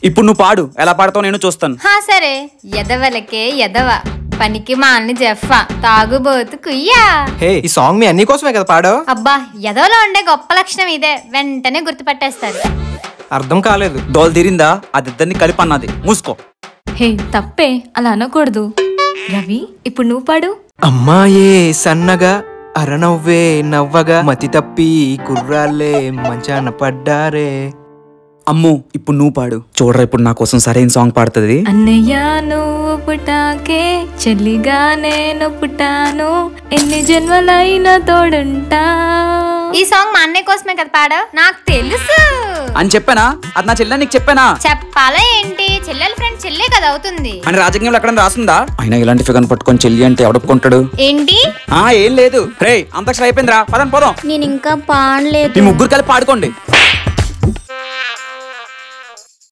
ఇప్పుడు నువ్వు పాడు, ఎలా పాడతావు నేను చూస్తాను. సరే. ఎదవలకే ఎదవ, పనికి మాలని జెఫ్ఫా, తాగుబోతు కుయ్యా. హే, ఈ సాంగ్ మీ అన్ని కోసమే కదా పాడో? అబ్బా, ఎదవలో ఉండే గొప్ప లక్షణం ఇదే, వెంటనే గుర్తుపట్టేస్తారు. అర్థం కాలేదు. దోలు తీరిందా? అది ఇద్దరిని కలిపి అన్నది, మూసుకో. హే, తప్పే, అలా అనకూడదు. రవి, ఇప్పుడు నువ్వు పాడు. అమ్మాయే సన్నగా అరనవ్వే నవ్వగా మతి తప్పి కుర్రాళ్ళే మంచాన పడ్డారే. అమ్ము, ఇప్పుడు నువ్వు పాడు. చూడరా, ఇప్పుడు నా కోసం సరైన సాంగ్ పాడుతుంది. అన్నయ్య నువ్వు పుట్టాకే చెల్లిగా నేను పుట్టాను, ఎన్ని జన్మలైనా తోడుంటా. ఈ సాంగ్ మా అన్నయ్య కోసమే కదా పాడావు? నాకు తెలుసు అని చెప్పానా? అది నా చెల్లె, నీకు చెప్పానా? చెప్పాలా ఏంటి? చెల్లెల ఫ్రెండ్ చెల్లే కదా అవుతుంది అని రాజకీయంలో ఎక్కడ రాస్తుందా? అయినా ఇలాంటి ఫిగర్ పట్టుకొని చెల్లి అంటే ఎవడుకుంటాడు ఏంటి? ఏం లేదు. రే, అంతక్షరం అయిపోయిందిరా, పదం పోదాం. నేను ఇంకా పాడలేదు. మీ ముగ్గురు కలిపి పాడుకోండి.